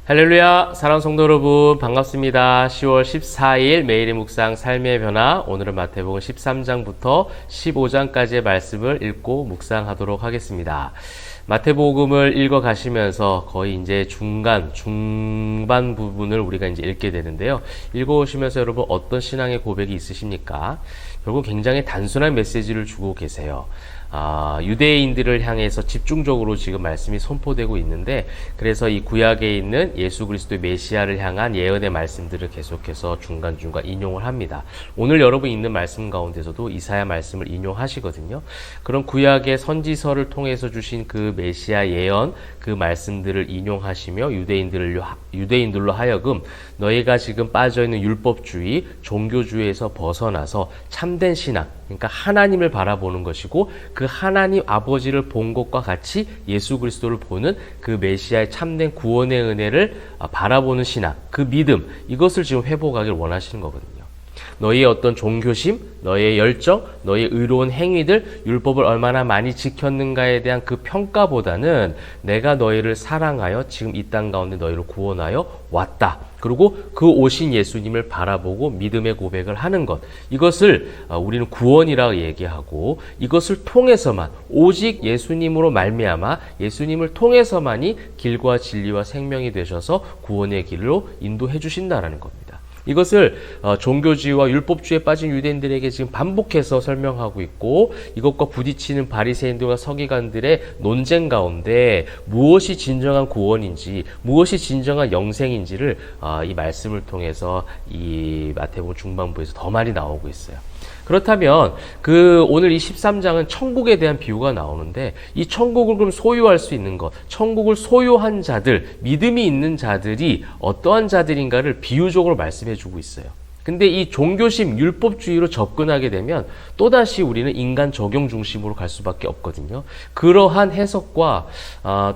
할렐루야, 사랑하는 성도 여러분, 반갑습니다. 10월 14일 매일의 묵상 삶의 변화, 오늘은 마태복음 13장부터 15장까지의 말씀을 읽고 묵상하도록 하겠습니다. 마태복음을 읽어 가시면서 거의 이제 중반 부분을 우리가 이제 읽게 되는데요. 읽어 오시면서 여러분 어떤 신앙의 고백이 있으십니까? 결국 굉장히 단순한 메시지를 주고 계세요. 유대인들을 향해서 집중적으로 지금 말씀이 선포되고 있는데, 그래서 이 구약에 있는 예수 그리스도의 메시아를 향한 예언의 말씀들을 계속해서 중간중간 인용을 합니다. 오늘 여러분 읽는 말씀 가운데서도 이사야 말씀을 인용하시거든요. 그런 구약의 선지서를 통해서 주신 그 메시아 예언, 그 말씀들을 인용하시며 유대인들로 하여금 너희가 지금 빠져있는 율법주의, 종교주의에서 벗어나서 참된 신앙, 그러니까 하나님을 바라보는 것이고, 그 하나님 아버지를 본 것과 같이 예수 그리스도를 보는 그 메시아의 참된 구원의 은혜를 바라보는 신앙, 그 믿음, 이것을 지금 회복하길 원하시는 거거든요. 너희의 어떤 종교심, 너희의 열정, 너희의 의로운 행위들, 율법을 얼마나 많이 지켰는가에 대한 그 평가보다는 내가 너희를 사랑하여 지금 이 땅 가운데 너희를 구원하여 왔다. 그리고 그 오신 예수님을 바라보고 믿음의 고백을 하는 것, 이것을 우리는 구원이라고 얘기하고, 이것을 통해서만, 오직 예수님으로 말미암아 예수님을 통해서만이 길과 진리와 생명이 되셔서 구원의 길로 인도해 주신다라는 겁니다. 이것을 종교주의와 율법주의에 빠진 유대인들에게 지금 반복해서 설명하고 있고, 이것과 부딪히는 바리새인들과 서기관들의 논쟁 가운데 무엇이 진정한 구원인지, 무엇이 진정한 영생인지를 이 말씀을 통해서 이 마태복음 중반부에서 더 많이 나오고 있어요. 그렇다면 오늘 이 13장은 천국에 대한 비유가 나오는데, 이 천국을 그럼 소유할 수 있는 것, 천국을 소유한 자들, 믿음이 있는 자들이 어떠한 자들인가를 비유적으로 말씀해 주고 있어요. 근데 이 종교심, 율법주의로 접근하게 되면 또다시 우리는 인간 적용 중심으로 갈 수밖에 없거든요. 그러한 해석과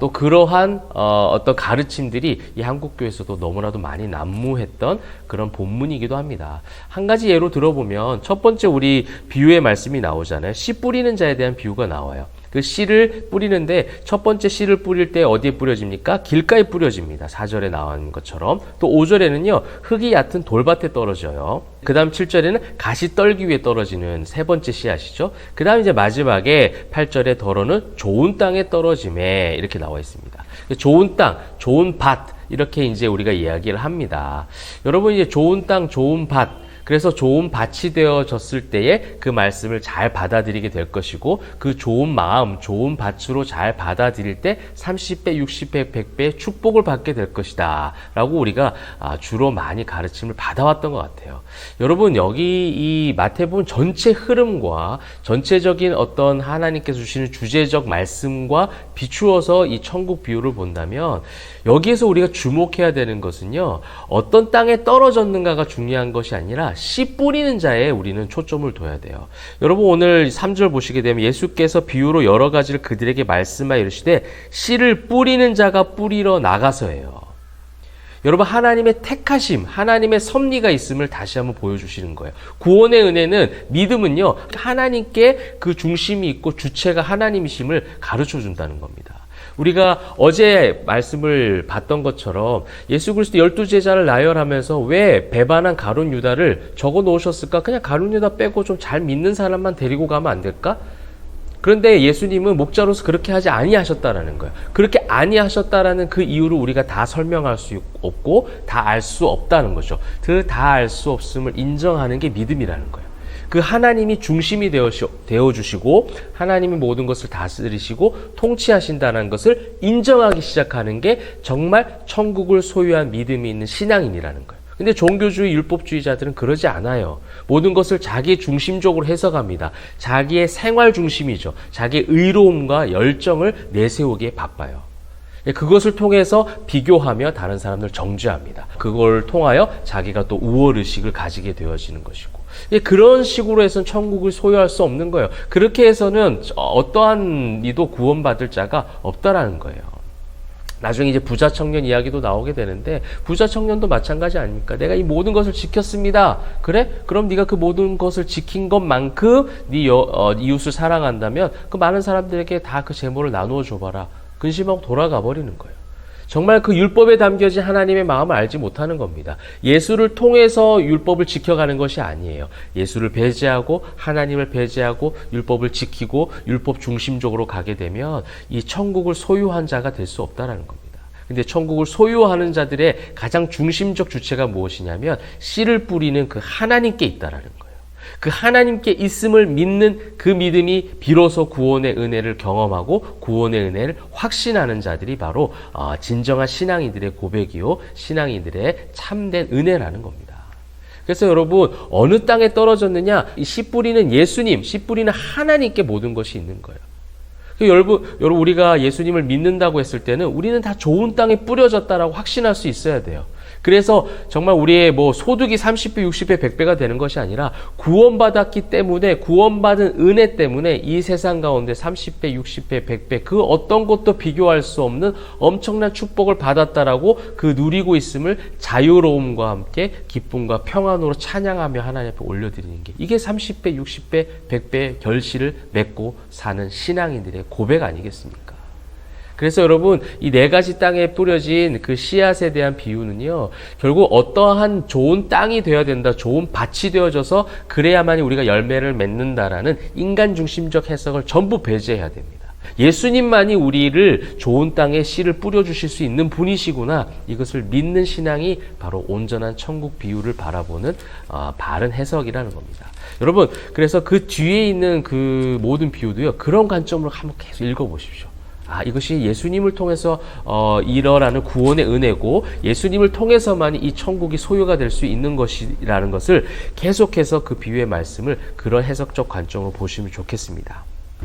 또 그러한 어떤 가르침들이 이 한국교회에서도 너무나도 많이 난무했던 그런 본문이기도 합니다. 한 가지 예로 들어보면, 첫 번째 우리 비유의 말씀이 나오잖아요. 씨 뿌리는 자에 대한 비유가 나와요. 그 씨를 뿌리는데, 첫 번째 씨를 뿌릴 때 어디에 뿌려집니까? 길가에 뿌려집니다. 4절에 나온 것처럼. 또 5절에는요, 흙이 얕은 돌밭에 떨어져요. 그 다음 7절에는 가시떨기 위에 떨어지는 세 번째 씨앗이죠. 그 다음 이제 마지막에 8절에 더러는 좋은 땅에 떨어짐에 이렇게 나와 있습니다. 좋은 땅, 좋은 밭, 이렇게 이제 우리가 이야기를 합니다. 여러분, 이제 좋은 땅, 좋은 밭, 그래서 좋은 밭이 되어졌을 때에 그 말씀을 잘 받아들이게 될 것이고, 그 좋은 마음, 좋은 밭으로 잘 받아들일 때 30배, 60배, 100배의 축복을 받게 될 것이다 라고 우리가 주로 많이 가르침을 받아왔던 것 같아요. 여러분, 여기 이 마태복음 전체 흐름과 전체적인 어떤 하나님께서 주시는 주제적 말씀과 비추어서 이 천국 비유를 본다면, 여기에서 우리가 주목해야 되는 것은요, 어떤 땅에 떨어졌는가가 중요한 것이 아니라 씨 뿌리는 자에 우리는 초점을 둬야 돼요. 여러분, 오늘 3절 보시게 되면 예수께서 비유로 여러 가지를 그들에게 말씀하여 이르시되 씨를 뿌리는 자가 뿌리러 나가서예요. 여러분, 하나님의 택하심, 하나님의 섭리가 있음을 다시 한번 보여주시는 거예요. 구원의 은혜는, 믿음은요, 하나님께 그 중심이 있고 주체가 하나님이심을 가르쳐 준다는 겁니다. 우리가 어제 말씀을 봤던 것처럼 예수 그리스도 12제자를 나열하면서 왜 배반한 가룟 유다를 적어 놓으셨을까? 그냥 가룟 유다 빼고 좀 잘 믿는 사람만 데리고 가면 안 될까? 그런데 예수님은 목자로서 그렇게 하지 아니하셨다라는 거예요. 그렇게 아니하셨다라는 그 이유를 우리가 다 설명할 수 없고 다 알 수 없다는 거죠. 그 다 알 수 없음을 인정하는 게 믿음이라는 거예요. 그 하나님이 중심이 되어주시고 하나님이 모든 것을 다스리시고 통치하신다는 것을 인정하기 시작하는 게 정말 천국을 소유한 믿음이 있는 신앙인이라는 거예요. 근데 종교주의, 율법주의자들은 그러지 않아요. 모든 것을 자기 중심적으로 해석합니다. 자기의 생활 중심이죠. 자기의 의로움과 열정을 내세우기에 바빠요. 그것을 통해서 비교하며 다른 사람들 정죄합니다. 그걸 통하여 자기가 또 우월의식을 가지게 되어지는 것이고, 그런 식으로 해서는 천국을 소유할 수 없는 거예요. 그렇게 해서는 어떠한 이도 구원받을 자가 없다라는 거예요. 나중에 이제 부자 청년 이야기도 나오게 되는데, 부자 청년도 마찬가지 아닙니까? 내가 이 모든 것을 지켰습니다. 그래? 그럼 네가 그 모든 것을 지킨 것만큼 네 이웃을 사랑한다면 그 많은 사람들에게 다 그 재물을 나누어 줘봐라. 근심하고 돌아가 버리는 거예요. 정말 그 율법에 담겨진 하나님의 마음을 알지 못하는 겁니다. 예수를 통해서 율법을 지켜가는 것이 아니에요. 예수를 배제하고 하나님을 배제하고 율법을 지키고 율법 중심적으로 가게 되면 이 천국을 소유한 자가 될 수 없다라는 겁니다. 근데 천국을 소유하는 자들의 가장 중심적 주체가 무엇이냐면 씨를 뿌리는 그 하나님께 있다라는 거예요. 그 하나님께 있음을 믿는 그 믿음이 비로소 구원의 은혜를 경험하고 구원의 은혜를 확신하는 자들이 바로 진정한 신앙인들의 고백이요, 신앙인들의 참된 은혜라는 겁니다. 그래서 여러분, 어느 땅에 떨어졌느냐? 이 씨 뿌리는 예수님, 씨 뿌리는 하나님께 모든 것이 있는 거예요. 여러분, 우리가 예수님을 믿는다고 했을 때는 우리는 다 좋은 땅에 뿌려졌다라고 확신할 수 있어야 돼요. 그래서 정말 우리의 소득이 30배, 60배, 100배가 되는 것이 아니라 구원받았기 때문에, 구원받은 은혜 때문에 이 세상 가운데 30배, 60배, 100배 그 어떤 것도 비교할 수 없는 엄청난 축복을 받았다라고 그 누리고 있음을 자유로움과 함께 기쁨과 평안으로 찬양하며 하나님 앞에 올려드리는 게, 이게 30배, 60배, 100배의 결실을 맺고 사는 신앙인들의 고백 아니겠습니까? 그래서 여러분, 이 네 가지 땅에 뿌려진 그 씨앗에 대한 비유는요, 결국 어떠한 좋은 땅이 되어야 된다, 좋은 밭이 되어져서 그래야만이 우리가 열매를 맺는다라는 인간 중심적 해석을 전부 배제해야 됩니다. 예수님만이 우리를 좋은 땅에 씨를 뿌려주실 수 있는 분이시구나, 이것을 믿는 신앙이 바로 온전한 천국 비유를 바라보는 바른 해석이라는 겁니다. 여러분, 그래서 그 뒤에 있는 그 모든 비유도요, 그런 관점으로 한번 계속 읽어보십시오. 이것이 예수님을 통해서 일어나는 구원의 은혜고, 예수님을 통해서만 이 천국이 소유가 될 수 있는 것이라는 것을 계속해서 그 비유의 말씀을 그런 해석적 관점으로 보시면 좋겠습니다.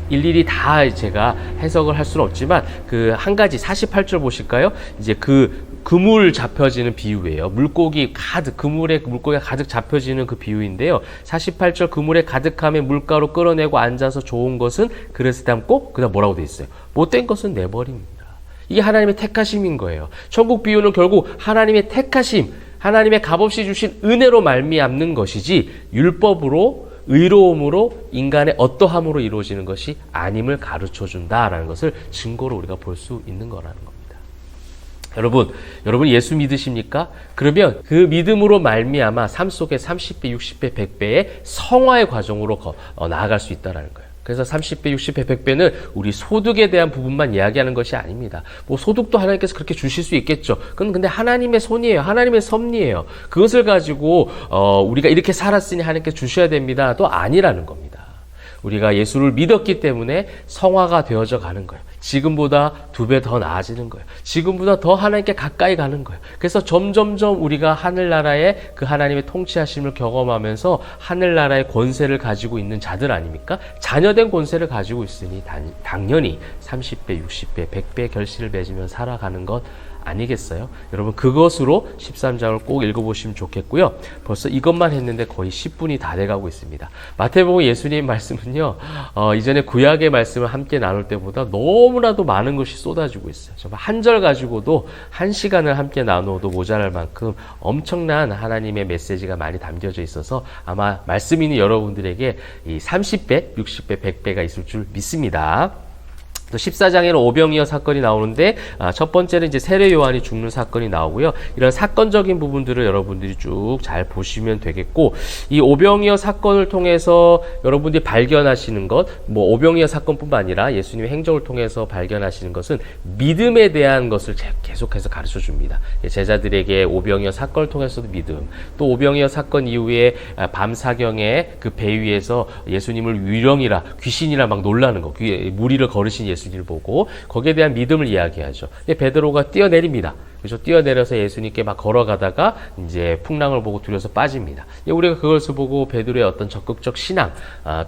일일이 다 제가 해석을 할 수는 없지만 그 한 가지 48절 보실까요? 이제 그물 잡혀지는 비유예요. 물고기 가득, 그물에 물고기가 가득 잡혀지는 그 비유인데요. 48절, 그물에 가득함에 물가로 끌어내고 앉아서 좋은 것은 그릇에 담고, 그다음 뭐라고 돼 있어요? 못된 것은 내버립니다. 이게 하나님의 택하심인 거예요. 천국 비유는 결국 하나님의 택하심, 하나님의 값없이 주신 은혜로 말미암는 것이지, 율법으로, 의로움으로, 인간의 어떠함으로 이루어지는 것이 아님을 가르쳐준다라는 것을 증거로 우리가 볼 수 있는 거라는 겁니다. 여러분 예수 믿으십니까? 그러면 그 믿음으로 말미암아 삶 속에 30배, 60배, 100배의 성화의 과정으로 나아갈 수 있다는 거예요. 그래서 30배, 60배, 100배는 우리 소득에 대한 부분만 이야기하는 것이 아닙니다. 소득도 하나님께서 그렇게 주실 수 있겠죠. 그건 근데 하나님의 손이에요. 하나님의 섭리예요. 그것을 가지고 우리가 이렇게 살았으니 하나님께 주셔야 됩니다. 또 아니라는 겁니다. 우리가 예수를 믿었기 때문에 성화가 되어져 가는 거예요. 지금보다 2배 더 나아지는 거예요. 지금보다 더 하나님께 가까이 가는 거예요. 그래서 점점점 우리가 하늘나라의 그 하나님의 통치하심을 경험하면서 하늘나라의 권세를 가지고 있는 자들 아닙니까? 자녀된 권세를 가지고 있으니 당연히 30배, 60배, 100배의 결실을 맺으며 살아가는 것 아니겠어요? 여러분, 그것으로 13장을 꼭 읽어보시면 좋겠고요. 벌써 이것만 했는데 거의 10분이 다 돼가고 있습니다. 마태복음 예수님 말씀은요, 이전에 구약의 말씀을 함께 나눌 때보다 너무나도 많은 것이 쏟아지고 있어요. 정말 한 절 가지고도 1시간을 함께 나누어도 모자랄 만큼 엄청난 하나님의 메시지가 많이 담겨져 있어서 아마 말씀 있는 여러분들에게 이 30배, 60배, 100배가 있을 줄 믿습니다. 또 14장에는 오병이어 사건이 나오는데, 첫 번째는 이제 세례 요한이 죽는 사건이 나오고요. 이런 사건적인 부분들을 여러분들이 쭉 잘 보시면 되겠고, 이 오병이어 사건을 통해서 여러분들이 발견하시는 것, 오병이어 사건뿐만 아니라 예수님의 행적을 통해서 발견하시는 것은 믿음에 대한 것을 계속해서 가르쳐 줍니다. 제자들에게 오병이어 사건을 통해서도 믿음, 또 오병이어 사건 이후에 밤 사경에 그 배 위에서 예수님을 유령이라, 귀신이라 막 놀라는 거, 무리를 걸으신 예수님을 보고 거기에 대한 믿음을 이야기하죠. 베드로가 뛰어내립니다. 그래서 뛰어내려서 예수님께 막 걸어가다가 이제 풍랑을 보고 두려워서 빠집니다. 우리가 그것을 보고 베드로의 어떤 적극적 신앙,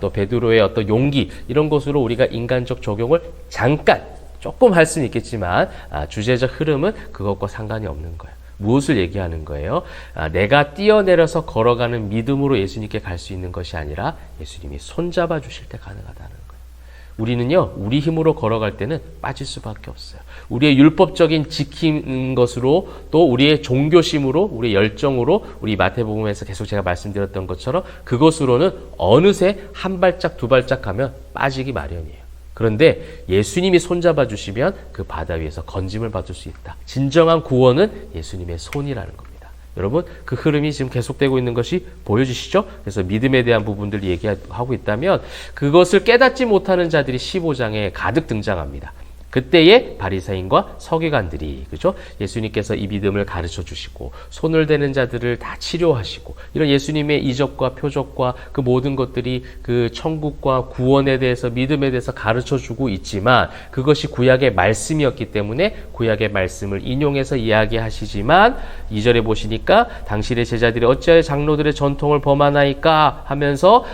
또 베드로의 어떤 용기, 이런 것으로 우리가 인간적 적용을 잠깐 조금 할 수는 있겠지만, 주제적 흐름은 그것과 상관이 없는 거예요. 무엇을 얘기하는 거예요? 내가 뛰어내려서 걸어가는 믿음으로 예수님께 갈 수 있는 것이 아니라 예수님이 손잡아 주실 때 가능하다는 거예요. 우리는요, 우리 힘으로 걸어갈 때는 빠질 수밖에 없어요. 우리의 율법적인 지키는 것으로, 또 우리의 종교심으로, 우리의 열정으로, 우리 마태복음에서 계속 제가 말씀드렸던 것처럼 그것으로는 어느새 한 발짝, 두 발짝 가면 빠지기 마련이에요. 그런데 예수님이 손잡아 주시면 그 바다 위에서 건짐을 받을 수 있다. 진정한 구원은 예수님의 손이라는 겁니다. 여러분, 그 흐름이 지금 계속되고 있는 것이 보여지시죠? 그래서 믿음에 대한 부분들 얘기하고 있다면 그것을 깨닫지 못하는 자들이 15장에 가득 등장합니다. 그때에 바리새인과 서기관들이, 그죠? 예수님께서 이 믿음을 가르쳐 주시고 손을 대는 자들을 다 치료하시고 이런 예수님의 이적과 표적과 그 모든 것들이 그 천국과 구원에 대해서 믿음에 대해서 가르쳐 주고 있지만 그것이 구약의 말씀이었기 때문에 구약의 말씀을 인용해서 이야기하시지만 2절에 보시니까 당신의 제자들이 어찌하여 장로들의 전통을 범하나이까 하면서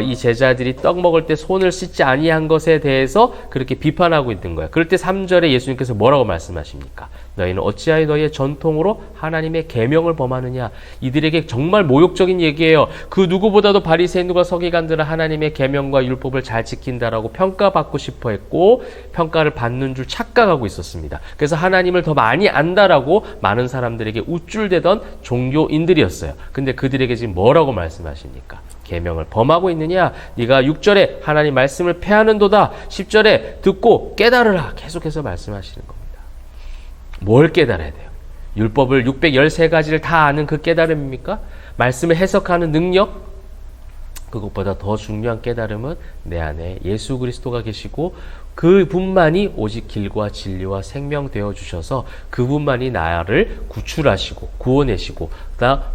이 제자들이 떡 먹을 때 손을 씻지 아니한 것에 대해서 그렇게 비판하고 있는 거예요. 그럴 때 3절에 예수님께서 뭐라고 말씀하십니까? 너희는 어찌하여 너희의 전통으로 하나님의 계명을 범하느냐. 이들에게 정말 모욕적인 얘기예요. 그 누구보다도 바리새인과 서기관들은 하나님의 계명과 율법을 잘 지킨다라고 평가받고 싶어 했고 평가를 받는 줄 착각하고 있었습니다. 그래서 하나님을 더 많이 안다라고 많은 사람들에게 우쭐대던 종교인들이었어요. 근데 그들에게 지금 뭐라고 말씀하십니까? 계명을 범하고 있느냐? 네가 6절에 하나님 말씀을 폐하는도다. 10절에 듣고 깨달으라. 계속해서 말씀하시는 겁니다. 뭘 깨달아야 돼요? 율법을 613가지를 다 아는 그 깨달음입니까? 말씀을 해석하는 능력? 그것보다 더 중요한 깨달음은 내 안에 예수 그리스도가 계시고 그분만이 오직 길과 진리와 생명 되어 주셔서 그분만이 나를 구출하시고 구원하시고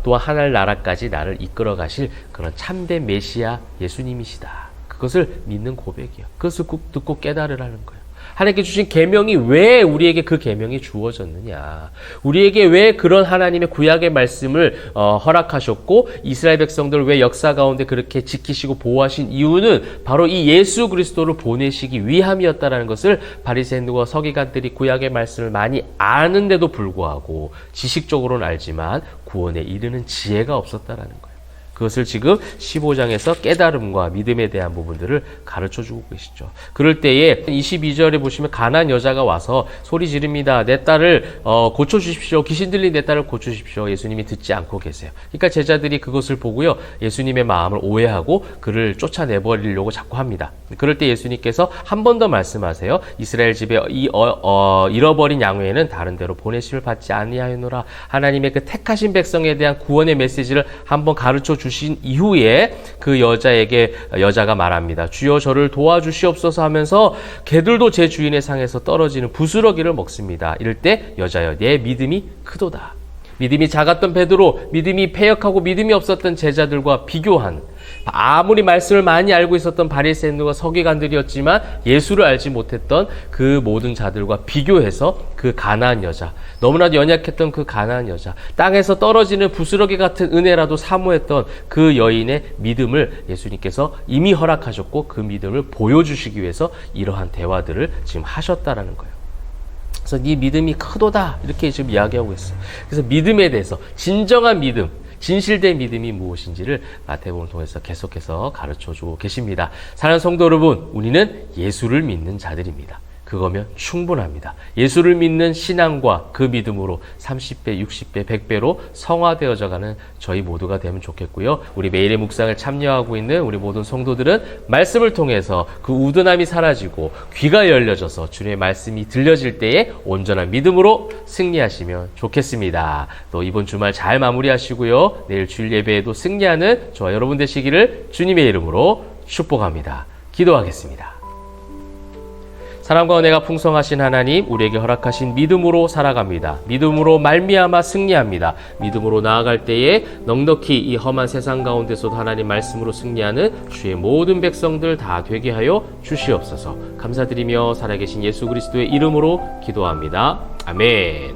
또한 하늘 나라까지 나를 이끌어 가실 그런 참된 메시아 예수님이시다. 그것을 믿는 고백이에요. 그것을 듣고 깨달으라는 거예요. 하나님께 주신 계명이 왜 우리에게 그 계명이 주어졌느냐. 우리에게 왜 그런 하나님의 구약의 말씀을 허락하셨고 이스라엘 백성들을 왜 역사 가운데 그렇게 지키시고 보호하신 이유는 바로 이 예수 그리스도를 보내시기 위함이었다라는 것을 바리새인들과 서기관들이 구약의 말씀을 많이 아는데도 불구하고 지식적으로는 알지만 구원에 이르는 지혜가 없었다라는 거예요. 그것을 지금 15장에서 깨달음과 믿음에 대한 부분들을 가르쳐주고 계시죠. 그럴 때에 22절에 보시면 가난한 여자가 와서 소리 지릅니다. 내 딸을 고쳐주십시오. 귀신 들린 내 딸을 고쳐주십시오. 예수님이 듣지 않고 계세요. 그러니까 제자들이 그것을 보고요. 예수님의 마음을 오해하고 그를 쫓아내버리려고 자꾸 합니다. 그럴 때 예수님께서 한 번 더 말씀하세요. 이스라엘 집에 잃어버린 양회에는 다른 데로 보내심을 받지 아니하였노라. 하나님의 그 택하신 백성에 대한 구원의 메시지를 한번 가르쳐 주신 이후에 그 여자가 말합니다. 주여 저를 도와주시옵소서 하면서 개들도 제 주인의 상에서 떨어지는 부스러기를 먹습니다. 이럴 때 여자여 내 믿음이 크도다. 믿음이 작았던 베드로, 믿음이 패역하고 믿음이 없었던 제자들과 비교한 아무리 말씀을 많이 알고 있었던 바리새인들과 서기관들이었지만 예수를 알지 못했던 그 모든 자들과 비교해서 그 가나안 여자, 너무나도 연약했던 그 가나안 여자, 땅에서 떨어지는 부스러기 같은 은혜라도 사모했던 그 여인의 믿음을 예수님께서 이미 허락하셨고 그 믿음을 보여주시기 위해서 이러한 대화들을 지금 하셨다라는 거예요. 그래서 네 믿음이 크도다 이렇게 지금 이야기하고 있어요. 그래서 믿음에 대해서 진정한 믿음, 진실된 믿음이 무엇인지를 마태복음을 통해서 계속해서 가르쳐주고 계십니다. 사랑하는 성도 여러분, 우리는 예수를 믿는 자들입니다. 그거면 충분합니다. 예수를 믿는 신앙과 그 믿음으로 30배, 60배, 100배로 성화되어져가는 저희 모두가 되면 좋겠고요. 우리 매일의 묵상을 참여하고 있는 우리 모든 성도들은 말씀을 통해서 그 우둔함이 사라지고 귀가 열려져서 주님의 말씀이 들려질 때에 온전한 믿음으로 승리하시면 좋겠습니다. 또 이번 주말 잘 마무리하시고요. 내일 주일 예배에도 승리하는 저와 여러분 되시기를 주님의 이름으로 축복합니다. 기도하겠습니다. 사랑과 은혜가 풍성하신 하나님, 우리에게 허락하신 믿음으로 살아갑니다. 믿음으로 말미암아 승리합니다. 믿음으로 나아갈 때에 넉넉히 이 험한 세상 가운데서도 하나님 말씀으로 승리하는 주의 모든 백성들 다 되게 하여 주시옵소서. 감사드리며 살아계신 예수 그리스도의 이름으로 기도합니다. 아멘.